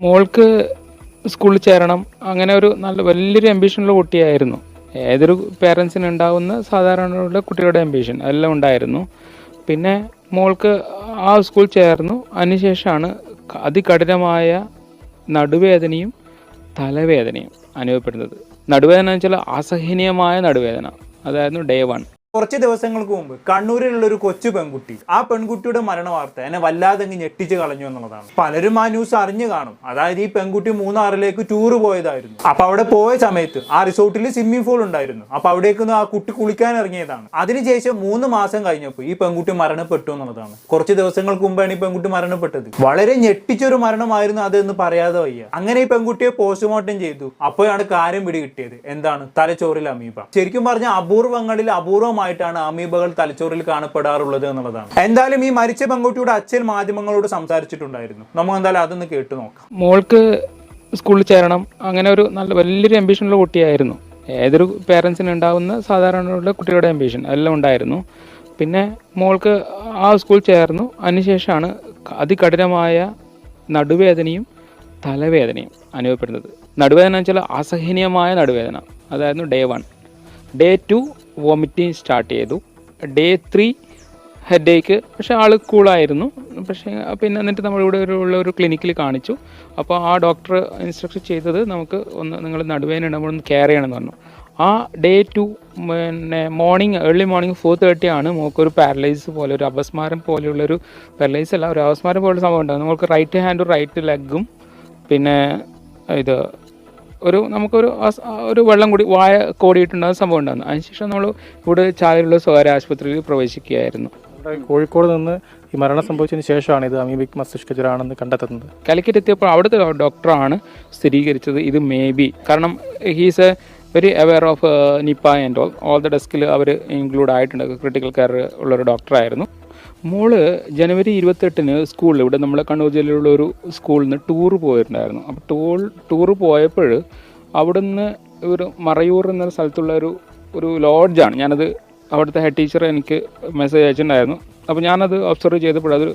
മോൾക്ക് സ്കൂളിൽ ചേരണം അങ്ങനെ ഒരു വലിയൊരു അംബീഷനുള്ള കുട്ടിയായിരുന്നു. ഏതൊരു പേരൻസിന് ഉണ്ടാവുന്ന സാധാരണ കുട്ടികളുടെ അംബീഷൻ എല്ലാം ഉണ്ടായിരുന്നു. പിന്നെ മോൾക്ക് ആ സ്കൂൾ ചേർന്നു. അതിനുശേഷമാണ് അതികഠിനമായ നടുവേദനയും തലവേദനയും അനുഭവപ്പെടുന്നത്. നടുവേദന എന്ന് വെച്ചാൽ അസഹനീയമായ നടുവേദന. അതായിരുന്നു ഡേ 1. കുറച്ച് ദിവസങ്ങൾക്ക് മുമ്പ് കണ്ണൂരിലുള്ള ഒരു കൊച്ചു പെൺകുട്ടി, ആ പെൺകുട്ടിയുടെ മരണ വാർത്ത എന്നെ വല്ലാതെ ഞെട്ടിച്ച് കളഞ്ഞു എന്നുള്ളതാണ്. പലരും ആ ന്യൂസ് അറിഞ്ഞു കാണും. അതായത് ഈ പെൺകുട്ടി മൂന്നാറിലേക്ക് ടൂറ് പോയതായിരുന്നു. അപ്പൊ അവിടെ പോയ സമയത്ത് ആ റിസോർട്ടിൽ സ്വിമ്മിംഗ് പൂൾ ഉണ്ടായിരുന്നു. അപ്പൊ അവിടേക്ക് ആ കുട്ടി കുളിക്കാൻ ഇറങ്ങിയതാണ്. അതിനുശേഷം 3 മാസം കഴിഞ്ഞപ്പോൾ ഈ പെൺകുട്ടി മരണപ്പെട്ടു എന്നുള്ളതാണ്. കുറച്ച് ദിവസങ്ങൾക്ക് മുമ്പാണ് ഈ പെൺകുട്ടി മരണപ്പെട്ടത്. വളരെ ഞെട്ടിച്ചൊരു മരണമായിരുന്നു അതെന്ന് പറയാതെ വയ്യ. അങ്ങനെ ഈ പെൺകുട്ടിയെ പോസ്റ്റ്മോർട്ടം ചെയ്തു. അപ്പോഴാണ് കാര്യം പിടികിട്ടിയത്. എന്താണ്? തലച്ചോറിൽ അമീബ. ശരിക്കും പറഞ്ഞാൽ അപൂർവങ്ങളിൽ അപൂർവമായി അമീബകൾ തലച്ചോറിൽ കാണപ്പെടാറുള്ളത് എന്നുള്ളതാണ്. എന്തായാലും ഈ മരിച്ച പെൺകുട്ടിയുടെ അച്ഛൻ മാധ്യമങ്ങളോട് സംസാരിച്ചിട്ടുണ്ടായിരുന്നു. നമുക്ക് എന്തായാലും അതൊന്ന് കേട്ടു നോക്കാം. മോൾക്ക് സ്കൂളിൽ ചേരണം അങ്ങനെ ഒരു വലിയൊരു അംബീഷനുള്ള കുട്ടിയായിരുന്നു. ഏതൊരു പേരൻസിന് ഉണ്ടാവുന്ന സാധാരണ കുട്ടികളുടെ അംബീഷൻ എല്ലാം ഉണ്ടായിരുന്നു. പിന്നെ മോൾക്ക് ആ സ്കൂൾ ചേർന്നു. അതിനുശേഷമാണ് അതികഠിനമായ നടുവേദനയും തലവേദനയും അനുഭവപ്പെടുന്നത്. നടുവേദന എന്ന് വെച്ചാൽ അസഹനീയമായ നടുവേദന. അതായിരുന്നു ഡേ 1. ഡേ 2 വോമിറ്റിങ് സ്റ്റാർട്ട് ചെയ്തു. Day 3 headache. പക്ഷേ ആൾ കൂളായിരുന്നു. പക്ഷേ പിന്നെ എന്നിട്ട് നമ്മളിവിടെ ഉള്ള ഒരു ക്ലിനിക്കിൽ കാണിച്ചു. അപ്പോൾ ആ ഡോക്ടർ ഇൻസ്ട്രക്ഷൻ ചെയ്തത് നമുക്ക് നിങ്ങൾ നടുവേദന ഉണ്ടാകുമ്പോൾ ഒന്ന് കെയർ ചെയ്യണമെന്ന് പറഞ്ഞു. ആ ഡേ 2 പിന്നെ ഏർലി മോർണിംഗ് 4:30 ആണ് നമുക്കൊരു പാരലൈസ് പോലെ, ഒരു അപസ്മാരം പോലെയുള്ളൊരു പാരലൈസ് അല്ല, ഒരു അപസ്മാരം പോലുള്ള സംഭവം ഉണ്ടാകും. നമുക്ക് റൈറ്റ് ഹാൻഡും റൈറ്റ് ലെഗും പിന്നെ നമുക്കൊരു വെള്ളം കൂടി വായ കോടിയിട്ടുണ്ടാകുന്ന സംഭവം ഉണ്ടാകുന്നു. അതിനുശേഷം നമ്മൾ ഇവിടെ ചാലയിലുള്ള സ്വകാര്യ ആശുപത്രിയിൽ പ്രവേശിക്കുകയായിരുന്നു. കോഴിക്കോട് നിന്ന് ഈ മരണം സംഭവിച്ചതിന് ശേഷമാണ് ഇത് അമീബിക് മസ്തിഷ്ക ജ്വരമാണെന്ന് കണ്ടെത്തുന്നത്. കാലിക്കറ്റ് എത്തിയപ്പോൾ അവിടുത്തെ ഡോക്ടറാണ് സ്ഥിരീകരിച്ചത് ഇത് മേ ബി. കാരണം he's very aware of Nipah and all the ഡെസ്കിൽ അവർ ഇൻക്ലൂഡ് ആയിട്ടുണ്ട്. ക്രിട്ടിക്കൽ കെയർ ഉള്ളൊരു ഡോക്ടറായിരുന്നു. മോള് ജനുവരി 28 സ്കൂളിൽ, ഇവിടെ നമ്മളെ കണ്ണൂർ ജില്ലയിലുള്ള ഒരു സ്കൂളിൽ നിന്ന് ടൂർ പോയിട്ടുണ്ടായിരുന്നു. അപ്പോൾ ടൂർ പോയപ്പോൾ അവിടുന്ന് ഒരു മറയൂർ എന്ന സ്ഥലത്തുള്ള ഒരു ലോഡ്ജാണ്. ഞാനത് അവിടുത്തെ ഹെഡ് ടീച്ചർ എനിക്ക് മെസ്സേജ് അയച്ചിട്ടുണ്ടായിരുന്നു. അപ്പോൾ ഞാനത് ഒബ്സർവ് ചെയ്തപ്പോൾ അത്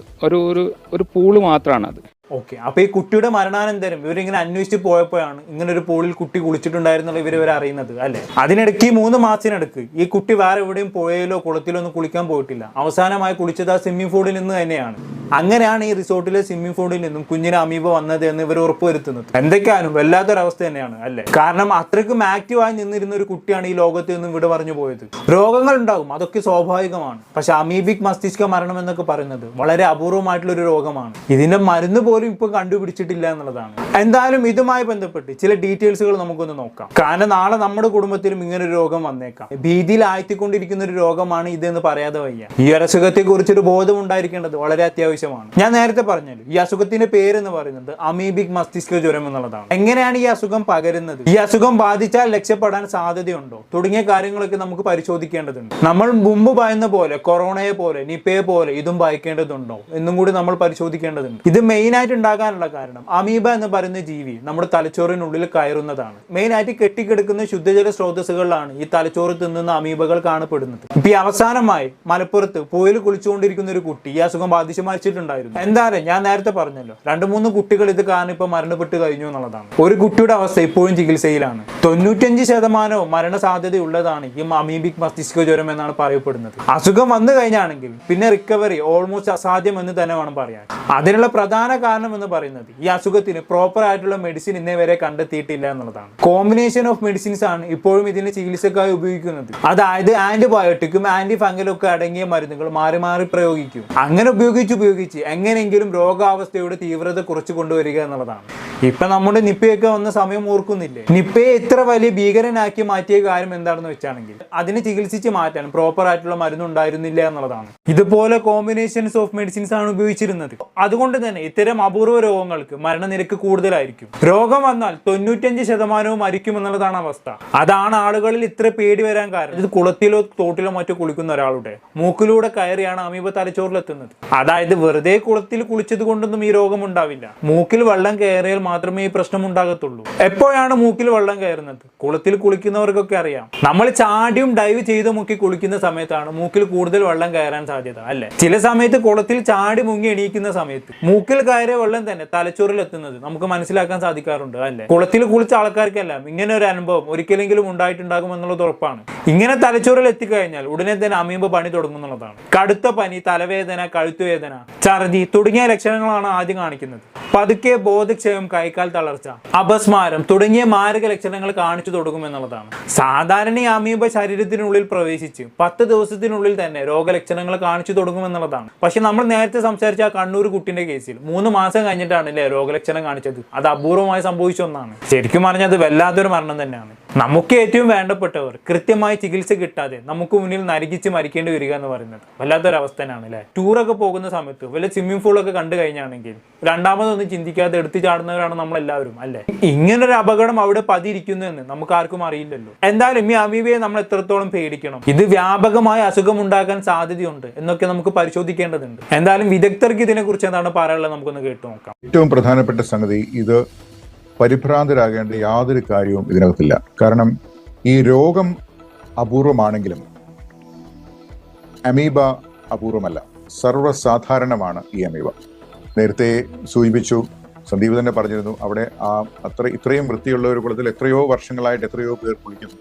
ഒരു പൂള് മാത്രമാണ് അത്. ഓക്കെ, അപ്പോൾ ഈ കുട്ടിയുടെ മരണാനന്തരം ഇവരിങ്ങനെ അന്വേഷിച്ച് പോയപ്പോഴാണ് ഇങ്ങനെ ഒരു പൂളിൽ കുട്ടി കുളിച്ചിട്ടുണ്ടായിരുന്നുള്ള ഇവർ അറിയുന്നത് അല്ലേ. അതിനിടയ്ക്ക് 3 മാസത്തിനിടയ്ക്ക് ഈ കുട്ടി വേറെ എവിടെയും പുഴയിലോ കുളത്തിലോ ഒന്നും കുളിക്കാൻ പോയിട്ടില്ല. അവസാനമായി കുളിച്ചത് ആ സ്വിമ്മിംഗ് പൂളിൽ നിന്ന് തന്നെയാണ്. അങ്ങനെയാണ് ഈ റിസോർട്ടിലെ സ്വിമ്മിംഗ് പൂളിൽ നിന്നും കുഞ്ഞിന് അമീബ വന്നത് എന്ന് ഇവർ ഉറപ്പുവരുത്തുന്നത്. എന്തൊക്കെയാലും വല്ലാത്തൊരവസ്ഥ തന്നെയാണ് അല്ലേ. കാരണം അത്രയ്ക്കും ആക്റ്റീവായി നിന്നിരുന്ന ഒരു കുട്ടിയാണ് ഈ ലോകത്ത് നിന്നും ഇവിടെ പറഞ്ഞു പോയത്. രോഗങ്ങൾ ഉണ്ടാകും, അതൊക്കെ സ്വാഭാവികമാണ്. പക്ഷെ അമീബിക് മസ്തിഷ്ക മരണം എന്നൊക്കെ പറയുന്നത് വളരെ അപൂർവമായിട്ടുള്ള ഒരു രോഗമാണ്. ഇതിന്റെ മരുന്ന് പോലും ഇപ്പൊ കണ്ടുപിടിച്ചിട്ടില്ല എന്നുള്ളതാണ്. എന്തായാലും ഇതുമായി ബന്ധപ്പെട്ട് ചില ഡീറ്റെയിൽസുകൾ നമുക്കൊന്ന് നോക്കാം. കാരണം നാളെ നമ്മുടെ കുടുംബത്തിലും ഇങ്ങനെ ഒരു രോഗം വന്നേക്കാം. ഭീതിയിൽ ആഴ്ത്തിക്കൊണ്ടിരിക്കുന്ന ഒരു രോഗമാണ് ഇതെന്ന് പറയാതെ വയ്യ. ഈ ഒരു അസുഖത്തെ കുറിച്ചൊരു ബോധം ഉണ്ടായിരിക്കേണ്ടത് വളരെ അത്യാവശ്യമാണ്. ഞാൻ നേരത്തെ പറഞ്ഞല്ലോ, ഈ അസുഖത്തിന്റെ പേരെന്ന് പറയുന്നത് അമീബിക് മസ്തിഷ്ക ജ്വരം എന്നുള്ളതാണ്. എങ്ങനെയാണ് ഈ അസുഖം പകരുന്നത്, ഈ അസുഖം ബാധിച്ചാൽ രക്ഷപ്പെടാൻ സാധ്യതയുണ്ടോ തുടങ്ങിയ കാര്യങ്ങളൊക്കെ നമുക്ക് പരിശോധിക്കേണ്ടതുണ്ട്. നമ്മൾ മുമ്പ് പറയുന്ന പോലെ കൊറോണയെ പോലെ നിപ്പയെ പോലെ ഇതും ഭയക്കേണ്ടതുണ്ടോ എന്നും കൂടി നമ്മൾ പരിശോധിക്കേണ്ടതുണ്ട്. ഇത് മെയിനായിട്ട് ഉണ്ടാകാനുള്ള കാരണം അമീബ എന്ന് പറയുന്ന ജീവി നമ്മുടെ തലച്ചോറിനുള്ളിൽ കയറുന്നതാണ്. മെയിനായിട്ട് കെട്ടിക്കിടക്കുന്ന ശുദ്ധജല സ്രോതസ്സുകളിലാണ് ഈ തലച്ചോറ് തിന്നുന്ന അമീബകൾ കാണപ്പെടുന്നത്. ഇപ്പൊ ഈ അവസാനമായി മലപ്പുറത്ത് പുഴയിൽ കുളിച്ചുകൊണ്ടിരിക്കുന്ന ഒരു കുട്ടി ഈ അസുഖം ബാധിച്ച് മരിച്ചിട്ടുണ്ടായിരുന്നു. എന്തായാലും ഞാൻ നേരത്തെ പറഞ്ഞല്ലോ, 2-3 കുട്ടികൾ ഇത് കാരണം ഇപ്പൊ മരണപ്പെട്ട് കഴിഞ്ഞു എന്നുള്ളതാണ്. ഒരു കുട്ടിയുടെ അവസ്ഥ ഇപ്പോഴും ചികിത്സയിലാണ്. 95% മരണ സാധ്യതയുള്ളതാണ് ഈ അമീബിക് മസ്തിഷ്ക ജ്വരം എന്നാണ് പറയപ്പെടുന്നത്. അസുഖം വന്നു കഴിഞ്ഞാണെങ്കിൽ പിന്നെ റിക്കവറി ഓൾമോസ്റ്റ് അസാധ്യം എന്ന് തന്നെ വേണം പറയാൻ. അതിനുള്ള പ്രധാന കാരണം എന്ന് പറയുന്നത് ഈ അസുഖത്തിന് പ്രോപ്പർ ആയിട്ടുള്ള മെഡിസിൻ ഇന്നേ വരെ കണ്ടെത്തിയിട്ടില്ല എന്നുള്ളതാണ്. കോമ്പിനേഷൻ ഓഫ് മെഡിസിൻസ് ആണ് ഇപ്പോഴും ഇതിന് ചികിത്സക്കായി ഉപയോഗിക്കുന്നത്. അതായത് ആന്റിബയോട്ടിക്കും ആന്റി ഫംഗലും ഒക്കെ അടങ്ങിയ മരുന്നുകൾ മാറി മാറി പ്രയോഗിക്കും. അങ്ങനെ ഉപയോഗിച്ച് എങ്ങനെയെങ്കിലും രോഗാവസ്ഥയുടെ തീവ്രത കുറച്ച് കൊണ്ടുവരിക എന്നുള്ളതാണ്. ഇപ്പൊ നമ്മുടെ നിപ്പയൊക്കെ വന്ന സമയം ഓർക്കുന്നില്ലേ? നിപ്പയെ ഇത്ര വലിയ ഭീകരനാക്കി മാറ്റിയ കാര്യം എന്താണെന്ന് വെച്ചാണെങ്കിൽ അതിനെ ചികിത്സിച്ച് മാറ്റാൻ പ്രോപ്പർ ആയിട്ടുള്ള മരുന്ന് ഉണ്ടായിരുന്നില്ല എന്നുള്ളതാണ്. ഇതുപോലെ കോമ്പിനേഷൻസ് ഓഫ് മെഡിസിൻസ് ആണ് ഉപയോഗിച്ചിരുന്നത്. അതുകൊണ്ട് തന്നെ ഇത്തരം അപൂർവ രോഗങ്ങൾക്ക് മരണനിരക്ക് കൂടുതലായിരിക്കും. രോഗം വന്നാൽ 95% മരിക്കുമെന്നുള്ളതാണ് അവസ്ഥ. അതാണ് ആളുകളിൽ ഇത്ര പേടി വരാൻ കാരണം. ഇത് കുളത്തിലോ തോട്ടിലോ മറ്റോ കുളിക്കുന്ന ഒരാളുടെ മൂക്കിലൂടെ കയറിയാണ് അമീബ തലച്ചോറിലെത്തുന്നത്. അതായത് വെറുതെ കുളത്തിൽ കുളിച്ചത് കൊണ്ടൊന്നും ഈ രോഗം ഉണ്ടാവില്ല. മൂക്കിൽ വെള്ളം കയറിയാൽ മാത്രമേ ഈ പ്രശ്നം ഉണ്ടാകത്തുള്ളൂ. എപ്പോഴാണ് മൂക്കിൽ വെള്ളം കയറുന്നത്? കുളത്തിൽ കുളിക്കുന്നവർക്കൊക്കെ അറിയാം. നമ്മൾ ചാടിയും ഡൈവ് ചെയ്ത് മുക്കി കുളിക്കുന്ന സമയത്താണ് മൂക്കിൽ കൂടുതൽ വെള്ളം കയറാൻ സാധ്യത, അല്ലെ? ചില സമയത്ത് കുളത്തിൽ ചാടി മുങ്ങി എണീക്കുന്ന സമയത്ത് മൂക്കിൽ കയറിയ വെള്ളം തന്നെ തലച്ചോറിൽ എത്തുന്നത് നമുക്ക് മനസ്സിലാക്കാൻ സാധിക്കാറുണ്ട്, അല്ലെ? കുളത്തിൽ കുളിച്ച ആൾക്കാർക്കെല്ലാം ഇങ്ങനെ ഒരു അനുഭവം ഒരിക്കലെങ്കിലും ഉണ്ടായിട്ടുണ്ടാകും എന്നുള്ളത് ഉറപ്പാണ്. ഇങ്ങനെ തലച്ചോറിൽ എത്തിക്കഴിഞ്ഞാൽ ഉടനെ തന്നെ അമീബ പണി തുടങ്ങുന്നുള്ളതാണ്. കടുത്ത പനി, തലവേദന, കഴുത്തുവേദന, ഛർദി തുടങ്ങിയ ലക്ഷണങ്ങളാണ് ആദ്യം കാണിക്കുന്നത്. പതുക്കെ ബോധക്ഷയം, കൈക്കാൽ തളർച്ച, അപസ്മാരം തുടങ്ങിയ മാരക ലക്ഷണങ്ങൾ കാണിച്ചു തുടങ്ങുമെന്നുള്ളതാണ്. സാധാരണ ഈ അമീബ ശരീരത്തിനുള്ളിൽ പ്രവേശിച്ച് 10 ദിവസത്തിനുള്ളിൽ തന്നെ രോഗലക്ഷണങ്ങൾ കാണിച്ചു തുടങ്ങുമെന്നുള്ളതാണ്. പക്ഷെ നമ്മൾ നേരത്തെ സംസാരിച്ച ആ കണ്ണൂർ കുട്ടിന്റെ കേസിൽ 3 മാസം കഴിഞ്ഞിട്ടാണ് രോഗലക്ഷണം കാണിച്ചത്. അത് അപൂർവമായി സംഭവിച്ച ഒന്നാണ്. ശരിക്കും പറഞ്ഞത് വല്ലാത്തൊരു മരണം തന്നെയാണ്. നമുക്ക് ഏറ്റവും വേണ്ടപ്പെട്ടവർ കൃത്യമായി ചികിത്സ കിട്ടാതെ നമുക്ക് മുന്നിൽ നരകിച്ച് മരിക്കേണ്ടി വരിക എന്ന് പറയുന്നത് വല്ലാത്തൊരവസ്ഥ തന്നെയാണ്, അല്ലെ? ടൂറൊക്കെ പോകുന്ന സമയത്ത് വല്ല സ്വിമ്മിംഗ് പൂളൊക്കെ കണ്ടു കഴിഞ്ഞാണെങ്കിൽ രണ്ടാമതൊന്നും ചിന്തിക്കാതെ എടുത്തു ചാടുന്നവരാണ് നമ്മളെല്ലാവരും, അല്ലെ? ഇങ്ങനൊരു അപകടം അവിടെ പതിയിരിക്കുന്നു എന്ന് നമുക്ക് ആർക്കും അറിയില്ലല്ലോ. എന്തായാലും ഈ അമീബയെ നമ്മൾ എത്രത്തോളം പേടിക്കണം, ഇത് വ്യാപകമായ അസുഖം ഉണ്ടാക്കാൻ സാധ്യതയുണ്ട് എന്നൊക്കെ നമുക്ക് പരിശോധിക്കേണ്ടതുണ്ട്. എന്തായാലും വിദഗ്ധർക്ക് ഇതിനെ കുറിച്ച് എന്താണ് പറയാനുള്ളത് നമുക്കൊന്ന് കേട്ടു നോക്കാം. ഏറ്റവും പ്രധാനപ്പെട്ട സംഗതി, ഇത് പരിഭ്രാന്തരാകേണ്ട യാതൊരു കാര്യവും ഇതിനകത്തില്ല. കാരണം ഈ രോഗം അപൂർവമാണെങ്കിലും അമീബ അപൂർവമല്ല, സർവ്വസാധാരണമാണ് ഈ അമീബ. നേരത്തെ സൂചിപ്പിച്ചു, സന്ദീപ് തന്നെ പറഞ്ഞിരുന്നു, അവിടെ ഇത്രയും വൃത്തിയുള്ള ഒരു കുളത്തിൽ എത്രയോ വർഷങ്ങളായിട്ട് എത്രയോ പേർ കുളിക്കുന്നു,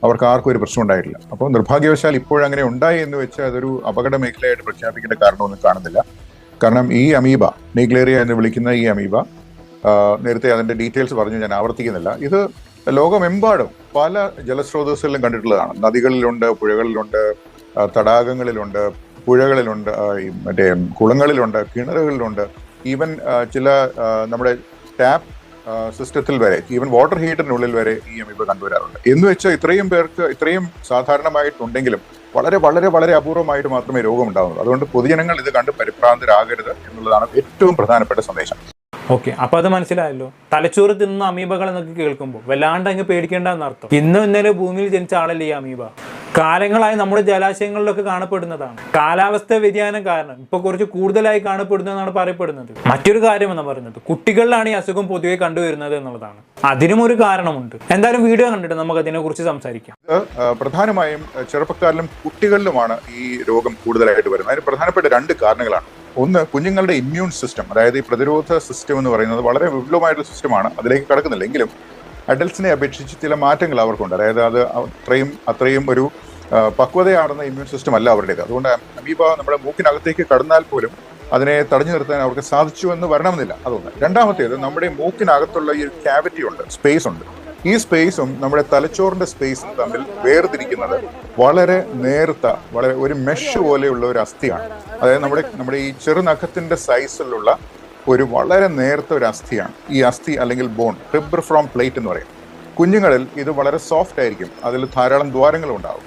അവർക്ക് ആർക്കും ഒരു പ്രശ്നം ഉണ്ടായിട്ടില്ല. അപ്പോൾ നിർഭാഗ്യവശാൽ ഇപ്പോഴങ്ങനെ ഉണ്ടായി എന്ന് വെച്ച് അതൊരു അപകട മേഖലയായിട്ട് പ്രഖ്യാപിക്കേണ്ട കാരണമൊന്നും കാണുന്നില്ല. കാരണം ഈ അമീബ, നെഗ്ലേറിയ എന്ന് വിളിക്കുന്ന ഈ അമീബ, നേരത്തെ അതിന്റെ ഡീറ്റെയിൽസ് പറഞ്ഞു, ഞാൻ ആവർത്തിക്കുന്നില്ല. ഇത് ലോകമെമ്പാടും പല ജലസ്രോതസ്സുകളിലും കണ്ടിട്ടുള്ളതാണ്. നദികളിലുണ്ട്, പുഴകളിലുണ്ട്, തടാകങ്ങളിലുണ്ട്, പുഴകളിലുണ്ട്, മറ്റേ കുളങ്ങളിലുണ്ട്, കിണറുകളിലുണ്ട്, ഈവൻ ചില നമ്മുടെ ടാപ്പ് സിസ്റ്റത്തിൽ വരെ, ഈവൻ വാട്ടർ ഹീറ്ററിനുള്ളിൽ വരെ ഈ അമീബ കണ്ടുവരാറുണ്ട്. എന്ന് വെച്ചാൽ ഇത്രയും പേർക്ക് ഇത്രയും സാധാരണമായിട്ടുണ്ടെങ്കിലും വളരെ വളരെ വളരെ അപൂർവമായിട്ട് മാത്രമേ രോഗം ഉണ്ടാകുന്നുള്ളൂ. അതുകൊണ്ട് പൊതുജനങ്ങൾ ഇത് കണ്ട് പരിഭ്രാന്തരാകരുത് എന്നുള്ളതാണ് ഏറ്റവും പ്രധാനപ്പെട്ട സന്ദേശം. ഓക്കെ, അപ്പൊ അത് മനസ്സിലായല്ലോ. തലച്ചോറ് തിന്നുന്ന അമീബകൾ എന്നൊക്കെ കേൾക്കുമ്പോൾ വല്ലാണ്ട് അങ്ങ് പേടിക്കേണ്ടെന്ന് അർത്ഥം. ഇന്നും ഇന്നലെ ഭൂമിയിൽ ജനിച്ച ആളല്ലേ ഈ അമീബ. കാലങ്ങളായി നമ്മുടെ ജലാശയങ്ങളിലൊക്കെ കാണപ്പെടുന്നതാണ്. കാലാവസ്ഥ വ്യതിയാനം കാരണം ഇപ്പൊ കുറച്ച് കൂടുതലായി കാണപ്പെടുന്നതെന്നാണ് പറയപ്പെടുന്നത്. മറ്റൊരു കാര്യം എന്ന് പറയുന്നത് കുട്ടികളിലാണ് ഈ അസുഖം പൊതുവെ കണ്ടുവരുന്നത് എന്നുള്ളതാണ്. അതിനും ഒരു കാരണമുണ്ട്. എന്തായാലും വീഡിയോ കണ്ടിട്ട് നമുക്ക് അതിനെ കുറിച്ച് സംസാരിക്കാം. പ്രധാനമായും ചെറുപ്പക്കാരിലും കുട്ടികളിലുമാണ് ഈ രോഗം കൂടുതലായിട്ട് വരുന്നത്. അതിന് പ്രധാനപ്പെട്ട 2 കാരണങ്ങളാണ്. ഒന്ന്, കുഞ്ഞുങ്ങളുടെ ഇമ്മ്യൂൺ സിസ്റ്റം, അതായത് ഈ പ്രതിരോധ സിസ്റ്റം എന്ന് പറയുന്നത് വളരെ വിപുലമായിട്ടുള്ള സിസ്റ്റമാണ്. അതിലേക്ക് കടക്കുന്നില്ല എങ്കിലും അഡൽട്സിനെ അപേക്ഷിച്ച് ചില മാറ്റങ്ങൾ അവർക്കുണ്ട്. അതായത് അത് അത്രയും ഒരു പക്വതയാർന്ന ഇമ്മ്യൂൺ സിസ്റ്റം അല്ല അവരുടേത്. അതുകൊണ്ട് അമീബ നമ്മുടെ മൂക്കിനകത്തേക്ക് കടന്നാൽ പോലും അതിനെ തടഞ്ഞു നിർത്താൻ അവർക്ക് സാധിച്ചു എന്ന് വരണമെന്നില്ല. അതൊന്ന്. രണ്ടാമത്തേത്, നമ്മുടെ മൂക്കിനകത്തുള്ള ഈ ഒരു ക്യാവിറ്റി ഉണ്ട്, സ്പേസ് ഉണ്ട്. ഈ സ്പേസും നമ്മുടെ തലച്ചോറിന്റെ സ്പേസും തമ്മിൽ വേർതിരിക്കുന്നത് വളരെ നേർത്ത, വളരെ ഒരു മെഷ് പോലെയുള്ള ഒരു അസ്ഥിയാണ്. അതായത് നമ്മുടെ ഈ ചെറുനഖത്തിന്റെ സൈസിലുള്ള ഒരു വളരെ നേർത്ത ഒരു അസ്ഥിയാണ് ഈ അസ്ഥി, അല്ലെങ്കിൽ ബോൺ, റിബ്രിഫ്രോം പ്ലേറ്റ് എന്ന് പറയും. കുഞ്ഞുങ്ങളിൽ ഇത് വളരെ സോഫ്റ്റ് ആയിരിക്കും, അതിൽ ധാരാളം ദ്വാരങ്ങളും ഉണ്ടാകും.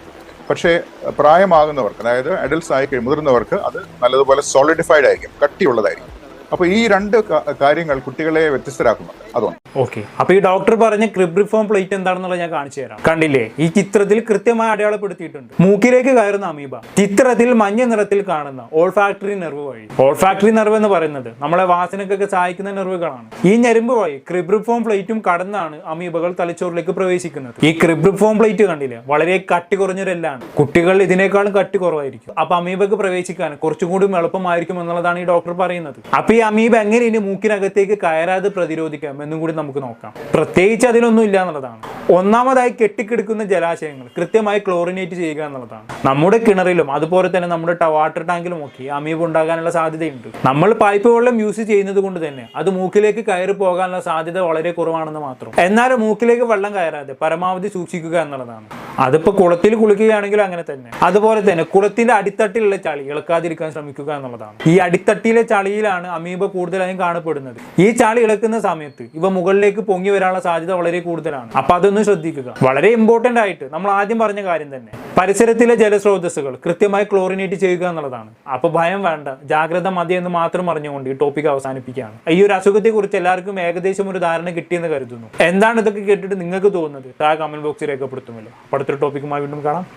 പക്ഷേ പ്രായമാകുന്നവർക്ക്, അതായത് അഡൽട്സ് ആയി മുതിർന്നവർക്ക് അത് നല്ലതുപോലെ സോളിഡിഫൈഡ് ആയിരിക്കും, കട്ടിയുള്ളതായിരിക്കും. അപ്പൊ ഈ 2 കാര്യങ്ങൾ കുട്ടികളെ വ്യത്യസ്തരാക്കുന്നുണ്ട്. അതുകൊണ്ട് ഓക്കെ, അപ്പൊ ഈ ഡോക്ടർ പറഞ്ഞ ക്രിബ്രിഫോം പ്ലേറ്റ് എന്താണെന്നുള്ളത് ഞാൻ കാണിച്ചു തരാം. കണ്ടില്ലേ, ഈ ചിത്രത്തിൽ കൃത്യമായി അടയാളപ്പെടുത്തിയിട്ടുണ്ട്. മൂക്കിലേക്ക് കയറുന്ന അമീബ ചിത്രത്തിൽ മഞ്ഞ നിറത്തിൽ കാണുന്ന ഓൾഫാക്ടറി നെർവ് വഴി. ഓൾഫാക്ടറി നെർവ് എന്ന് പറയുന്നത് നമ്മളെ വാസനക്കൊക്കെ സഹായിക്കുന്ന നെർവുകളാണ്. ഈ ഞരമ്പ് വഴി ക്രിബ്രിഫോം പ്ലേറ്റും കടന്നാണ് അമീബകൾ തലച്ചോറിലേക്ക് പ്രവേശിക്കുന്നത്. ഈ ക്രിബ്രിഫോം പ്ലേറ്റ് കണ്ടില്ലേ, വളരെ കട്ടി കുറഞ്ഞൊരെല്ലാണ്. കുട്ടികൾ ഇതിനേക്കാളും കട്ടി കുറവായിരിക്കും. അപ്പൊ അമീബക്ക് പ്രവേശിക്കാൻ കുറച്ചും കൂടി എളുപ്പമായിരിക്കും എന്നുള്ളതാണ് ഈ ഡോക്ടർ പറയുന്നത്. അപ്പൊ ഈ അമീബ എങ്ങനെ ഇനി മൂക്കിനകത്തേക്ക് കയറാതെ പ്രതിരോധിക്കാം എന്നും കൂടി നമുക്ക് നോക്കാം. പ്രത്യേകിച്ച് അതിലൊന്നും ഇല്ല എന്നുള്ളതാണ്. ഒന്നാമതായി, കെട്ടിക്കിടക്കുന്ന ജലാശയങ്ങൾ കൃത്യമായി ക്ലോറിനേറ്റ് ചെയ്യുക എന്നുള്ളതാണ്. നമ്മുടെ കിണറിലും അതുപോലെ തന്നെ നമ്മുടെ വാട്ടർ ടാങ്കിലും ഒക്കെ അമീബ ഉണ്ടാകാനുള്ള സാധ്യതയുണ്ട്. നമ്മൾ പൈപ്പ് വെള്ളം യൂസ് ചെയ്യുന്നത് കൊണ്ട് തന്നെ അത് മൂക്കിലേക്ക് കയറി പോകാനുള്ള സാധ്യത വളരെ കുറവാണെന്ന് മാത്രം. എന്നാലും മൂക്കിലേക്ക് വെള്ളം കയറാതെ പരമാവധി സൂക്ഷിക്കുക എന്നുള്ളതാണ്. അതിപ്പോ കുളത്തിൽ കുളിക്കുകയാണെങ്കിലും അങ്ങനെ തന്നെ. അതുപോലെ തന്നെ കുളത്തിന്റെ അടിത്തട്ടിലുള്ള ചളി ഇളക്കാതിരിക്കാൻ ശ്രമിക്കുക എന്നുള്ളതാണ്. ഈ അടിത്തട്ടിയിലെ ചളിയിലാണ് അമീബ കൂടുതലായും കാണപ്പെടുന്നത്. ഈ ചളി ഇളക്കുന്ന സമയത്ത് ഇവ മുകളിലേക്ക് പൊങ്ങി വരാനുള്ള സാധ്യത വളരെ കൂടുതലാണ്. അപ്പൊ അതൊന്നും ശ്രദ്ധിക്കുക. വളരെ ഇമ്പോർട്ടന്റ് ആയിട്ട് നമ്മൾ ആദ്യം പറഞ്ഞ കാര്യം തന്നെ, പരിസരത്തിലെ ജലസ്രോതസ്സുകൾ കൃത്യമായി ക്ലോറിനേറ്റ് ചെയ്യുക എന്നുള്ളതാണ്. അപ്പൊ ഭയം വേണ്ട, ജാഗ്രത മതി എന്ന് മാത്രം പറഞ്ഞുകൊണ്ട് ഈ ടോപ്പിക് അവസാനിപ്പിക്കുകയാണ്. ഈ ഒരു അസുഖത്തെ കുറിച്ച് എല്ലാവർക്കും ഏകദേശം ഒരു ധാരണ കിട്ടിയെന്ന് കരുതുന്നു. എന്താണ് ഇതൊക്കെ കേട്ടിട്ട് നിങ്ങൾക്ക് തോന്നുന്നത്? താഴെ കമന്റ് ബോക്സിൽ രേഖപ്പെടുത്തുമല്ലോ. അടുത്തൊരു ടോപ്പിക്കുമായി വീണ്ടും കാണാം.